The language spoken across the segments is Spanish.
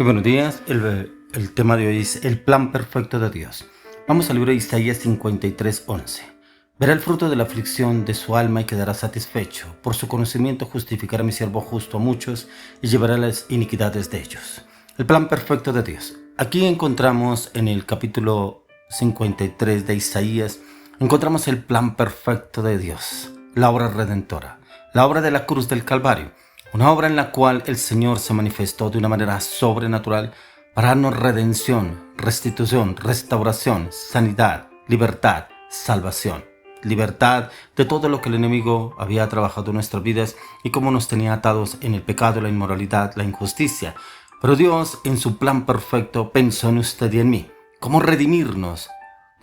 Muy buenos días. El tema de hoy es el plan perfecto de Dios. Vamos al libro de Isaías 53:11. Verá el fruto de la aflicción de su alma y quedará satisfecho. Por su conocimiento justificará mi siervo justo a muchos y llevará las iniquidades de ellos. El plan perfecto de Dios. Aquí encontramos en el capítulo 53 de Isaías, encontramos el plan perfecto de Dios, la obra redentora, la obra de la cruz del Calvario. Una obra en la cual el Señor se manifestó de una manera sobrenatural para darnos redención, restitución, restauración, sanidad, libertad, salvación. Libertad de todo lo que el enemigo había trabajado en nuestras vidas y cómo nos tenía atados en el pecado, la inmoralidad, la injusticia. Pero Dios, en su plan perfecto, pensó en usted y en mí. Cómo redimirnos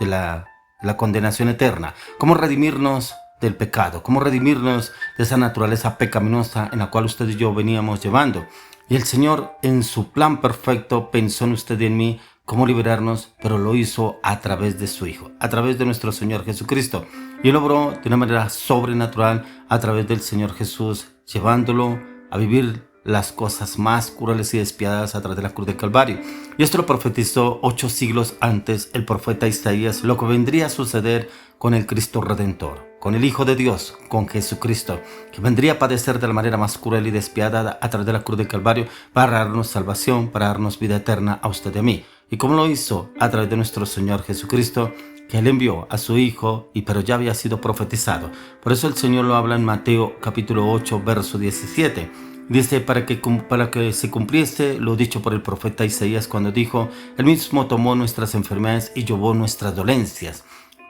de la condenación eterna. Cómo redimirnos del pecado, cómo redimirnos de esa naturaleza pecaminosa en la cual usted y yo veníamos llevando. Y el Señor, en su plan perfecto, pensó en usted y en mí cómo liberarnos, pero lo hizo a través de su Hijo, a través de nuestro Señor Jesucristo. Y Él obró de una manera sobrenatural a través del Señor Jesús, llevándolo a vivir las cosas más crueles y despiadadas a través de la cruz del Calvario. Y esto lo profetizó 8 siglos antes el profeta Isaías, lo que vendría a suceder con el Cristo Redentor, con el Hijo de Dios, con Jesucristo, que vendría a padecer de la manera más cruel y despiadada a través de la cruz del Calvario para darnos salvación, para darnos vida eterna a usted y a mí. Y como lo hizo a través de nuestro Señor Jesucristo, que Él envió a su Hijo, pero ya había sido profetizado. Por eso el Señor lo habla en Mateo capítulo 8, verso 17. Dice, para que se cumpliese lo dicho por el profeta Isaías cuando dijo, Él mismo tomó nuestras enfermedades y llevó nuestras dolencias.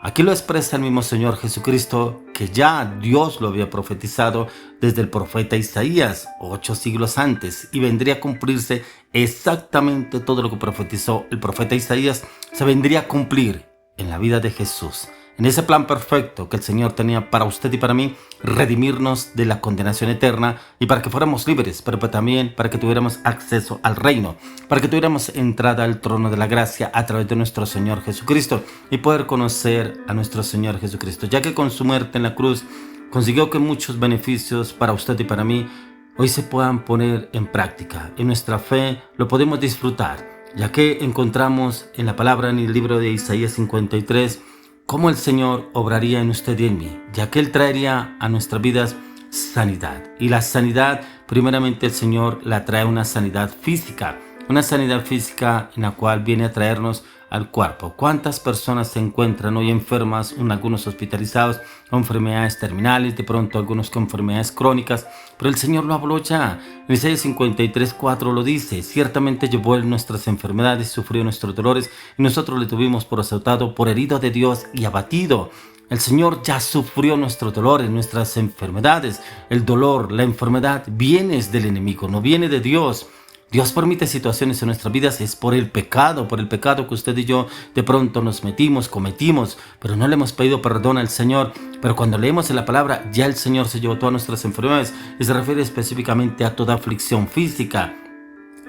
Aquí lo expresa el mismo Señor Jesucristo, que ya Dios lo había profetizado desde el profeta Isaías 8 siglos antes, y vendría a cumplirse exactamente todo lo que profetizó el profeta Isaías, se vendría a cumplir en la vida de Jesús. En ese plan perfecto que el Señor tenía para usted y para mí, redimirnos de la condenación eterna y para que fuéramos libres, pero también para que tuviéramos acceso al reino, para que tuviéramos entrada al trono de la gracia a través de nuestro Señor Jesucristo y poder conocer a nuestro Señor Jesucristo, ya que con su muerte en la cruz consiguió que muchos beneficios para usted y para mí hoy se puedan poner en práctica. En nuestra fe lo podemos disfrutar, ya que encontramos en la palabra en el libro de Isaías 53 cómo el Señor obraría en usted y en mí, ya que Él traería a nuestras vidas sanidad. Y la sanidad, primeramente el Señor la trae una sanidad física en la cual viene a traernos al cuerpo. ¿Cuántas personas se encuentran hoy enfermas, algunos hospitalizados con enfermedades terminales, de pronto algunos con enfermedades crónicas? Pero el Señor lo habló ya. En Isaías 53:4 lo dice, ciertamente llevó Él nuestras enfermedades, sufrió nuestros dolores, y nosotros le tuvimos por azotado, por herido de Dios y abatido. El Señor ya sufrió nuestros dolores, nuestras enfermedades. El dolor, la enfermedad viene del enemigo, no viene de Dios. Dios permite situaciones en nuestras vidas, es por el pecado que usted y yo de pronto nos cometimos, pero no le hemos pedido perdón al Señor. Pero cuando leemos en la palabra, ya el Señor se llevó todas nuestras enfermedades y se refiere específicamente a toda aflicción física.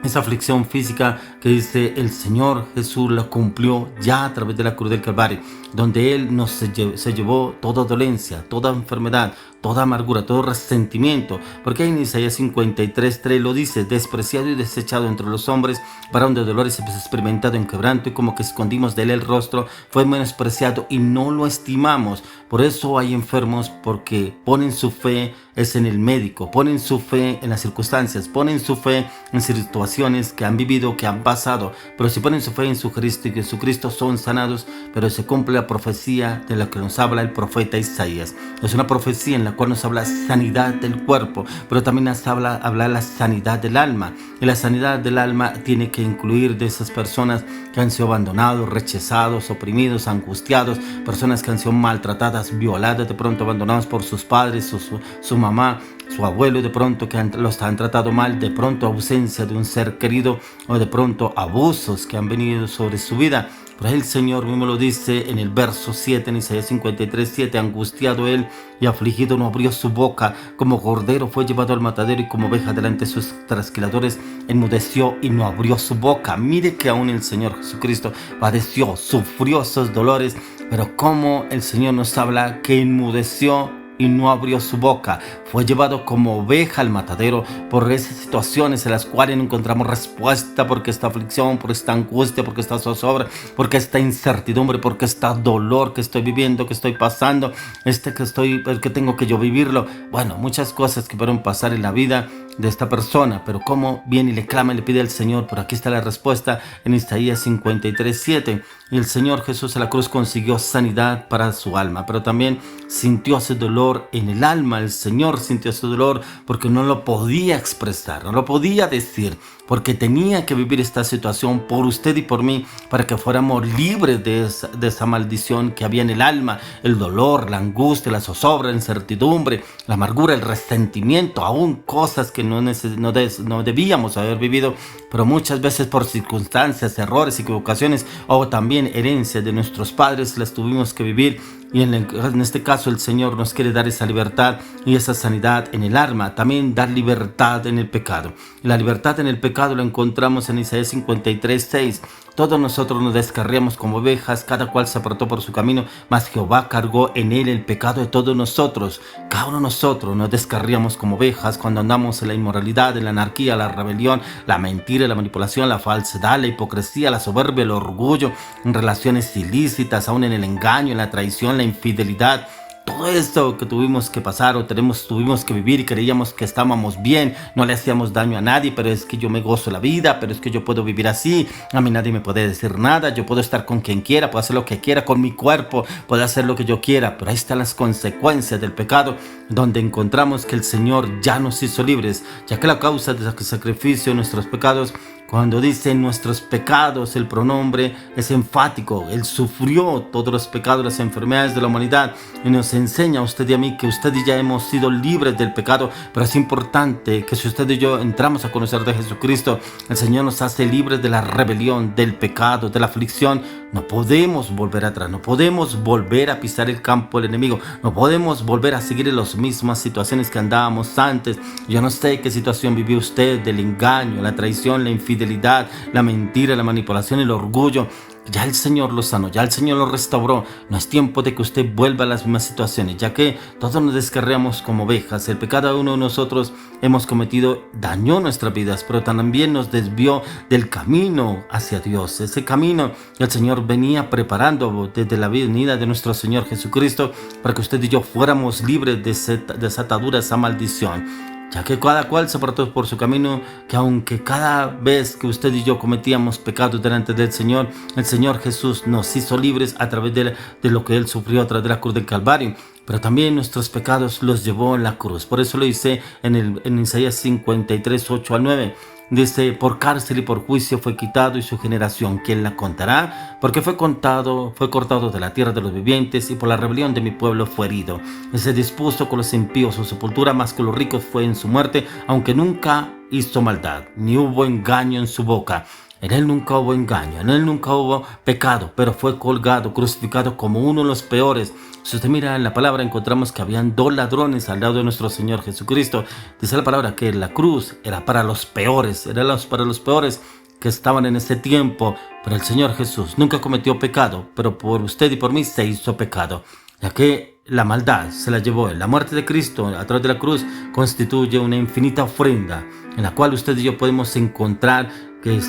Esa aflicción física que dice el Señor Jesús la cumplió ya a través de la cruz del Calvario, donde Él se llevó toda dolencia, toda enfermedad, toda amargura, todo resentimiento, porque en Isaías 53:3 lo dice, despreciado y desechado entre los hombres, varón de dolores experimentado en quebranto, y como que escondimos de Él el rostro, fue menospreciado y no lo estimamos. Por eso hay enfermos, porque ponen su fe es en el médico, ponen su fe en las circunstancias, ponen su fe en situaciones que han vivido, que han pasado, pero si ponen su fe en su Cristo y que Jesucristo son sanados, pero se cumple la profecía de la que nos habla el profeta Isaías. Es una profecía en la cual nos habla sanidad del cuerpo, pero también nos habla la sanidad del alma, y la sanidad del alma tiene que incluir de esas personas que han sido abandonados, rechazados, oprimidos, angustiados, personas que han sido maltratadas, violadas, de pronto abandonados por sus padres, su mamá, su abuelo, de pronto que los han tratado mal, de pronto ausencia de un ser querido, o de pronto abusos que han venido sobre su vida. Por ahí el Señor mismo lo dice en el verso 7, en Isaías 53:7, angustiado Él y afligido no abrió su boca, como cordero fue llevado al matadero y como oveja delante de sus trasquiladores enmudeció y no abrió su boca. Mire que aún el Señor Jesucristo padeció, sufrió esos dolores, pero como el Señor nos habla que enmudeció y no abrió su boca. Fue llevado como oveja al matadero por esas situaciones en las cuales no encontramos respuesta, porque esta aflicción, por esta angustia, porque esta zozobra, porque esta incertidumbre, porque esta dolor que estoy viviendo, que estoy pasando, que tengo que yo vivirlo. Bueno, muchas cosas que pueden pasar en la vida de esta persona, pero cómo viene y le clama y le pide al Señor. Pero aquí está la respuesta en Isaías 53:7. Y el Señor Jesús a la cruz consiguió sanidad para su alma, pero también sintió ese dolor en el alma. El Señor sintió ese dolor porque no lo podía expresar, no lo podía decir, porque tenía que vivir esta situación por usted y por mí, para que fuéramos libres de esa maldición que había en el alma, el dolor, la angustia, la zozobra, la incertidumbre, la amargura, el resentimiento, aún cosas que no debíamos haber vivido, pero muchas veces por circunstancias, errores, equivocaciones o también herencias de nuestros padres las tuvimos que vivir. Y en este caso el Señor nos quiere dar esa libertad y esa sanidad en el alma, también dar libertad en el pecado. La libertad en el pecado la encontramos en Isaías 53:6. Todos nosotros nos descarriamos como ovejas, cada cual se apartó por su camino, mas Jehová cargó en él el pecado de todos nosotros. Cada uno de nosotros nos descarriamos como ovejas cuando andamos en la inmoralidad, en la anarquía, la rebelión, la mentira, la manipulación, la falsedad, la hipocresía, la soberbia, el orgullo, en relaciones ilícitas, aún en el engaño, en la traición, la infidelidad. Todo esto que tuvimos que pasar o tuvimos que vivir y creíamos que estábamos bien, no le hacíamos daño a nadie, pero es que yo me gozo la vida, pero es que yo puedo vivir así, a mí nadie me puede decir nada, yo puedo estar con quien quiera, puedo hacer lo que quiera con mi cuerpo, puedo hacer lo que yo quiera, pero ahí están las consecuencias del pecado, donde encontramos que el Señor ya nos hizo libres, ya que la causa del sacrificio de nuestros pecados, cuando dice nuestros pecados, el pronombre es enfático. Él sufrió todos los pecados, las enfermedades de la humanidad y nos enseña a usted y a mí que usted y ya hemos sido libres del pecado. Pero es importante que si usted y yo entramos a conocer de Jesucristo, el Señor nos hace libres de la rebelión, del pecado, de la aflicción. No podemos volver atrás, no podemos volver a pisar el campo del enemigo, no podemos volver a seguir en las mismas situaciones que andábamos antes. Yo no sé qué situación vivió usted, del engaño, la traición, la infidelidad, la mentira, la manipulación, el orgullo. Ya el Señor lo sanó, ya el Señor lo restauró. No es tiempo de que usted vuelva a las mismas situaciones, ya que todos nos descarriamos como ovejas. El pecado de uno de nosotros hemos cometido dañó nuestras vidas, pero también nos desvió del camino hacia Dios. Ese camino el Señor venía preparando desde la venida de nuestro Señor Jesucristo, para que usted y yo fuéramos libres de esa atadura, esa maldición. Ya que cada cual se apartó por su camino, que aunque cada vez que usted y yo cometíamos pecados delante del Señor, el Señor Jesús nos hizo libres a través de lo que Él sufrió a través de la cruz del Calvario. Pero también nuestros pecados los llevó en la cruz. Por eso lo dice en Isaías 53:8-9. Dice, por cárcel y por juicio fue quitado, y su generación, ¿quién la contará? Porque fue cortado de la tierra de los vivientes, y por la rebelión de mi pueblo fue herido. Y se dispuso con los impíos su sepultura, más con los ricos fue en su muerte, aunque nunca hizo maldad, ni hubo engaño en su boca. En él nunca hubo engaño, en él nunca hubo pecado, pero fue colgado, crucificado como uno de los peores. Si usted mira en la palabra, encontramos que habían 2 ladrones al lado de nuestro Señor Jesucristo. Dice la palabra que la cruz era para los peores, para los peores que estaban en ese tiempo. Pero el Señor Jesús nunca cometió pecado, pero por usted y por mí se hizo pecado, ya que la maldad se la llevó él. La muerte de Cristo a través de la cruz constituye una infinita ofrenda, en la cual usted y yo podemos encontrar que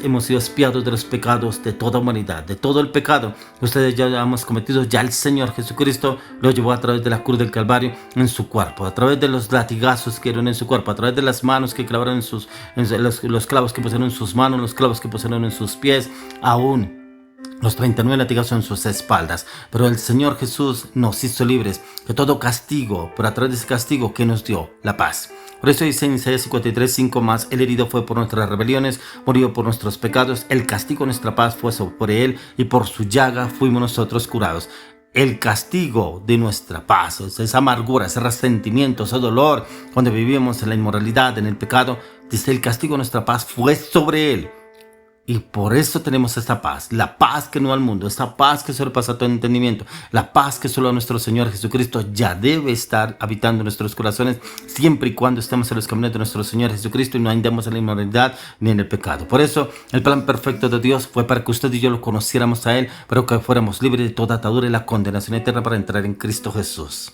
hemos sido expiados de los pecados de toda humanidad, de todo el pecado que ustedes ya hemos cometido. Ya el Señor Jesucristo lo llevó a través de la cruz del Calvario en su cuerpo, a través de los latigazos que dieron en su cuerpo, a través de las manos que clavaron los clavos que pusieron en sus manos, los clavos que pusieron en sus pies, aún los 39 latigazos en sus espaldas. Pero el Señor Jesús nos hizo libres de todo castigo, pero a través de ese castigo que nos dio la paz. Por eso dice en Isaías 53:5 más, el herido fue por nuestras rebeliones, murió por nuestros pecados, el castigo de nuestra paz fue sobre él, y por su llaga fuimos nosotros curados. El castigo de nuestra paz, esa amargura, ese resentimiento, ese dolor, cuando vivimos en la inmoralidad, en el pecado, dice el castigo de nuestra paz fue sobre él. Y por eso tenemos esta paz, la paz que no da al mundo, esta paz que sobrepasa todo entendimiento, la paz que solo nuestro Señor Jesucristo ya debe estar habitando en nuestros corazones, siempre y cuando estemos en los caminos de nuestro Señor Jesucristo y no andemos en la inmoralidad ni en el pecado. Por eso el plan perfecto de Dios fue para que usted y yo lo conociéramos a Él, pero que fuéramos libres de toda atadura y la condenación eterna para entrar en Cristo Jesús.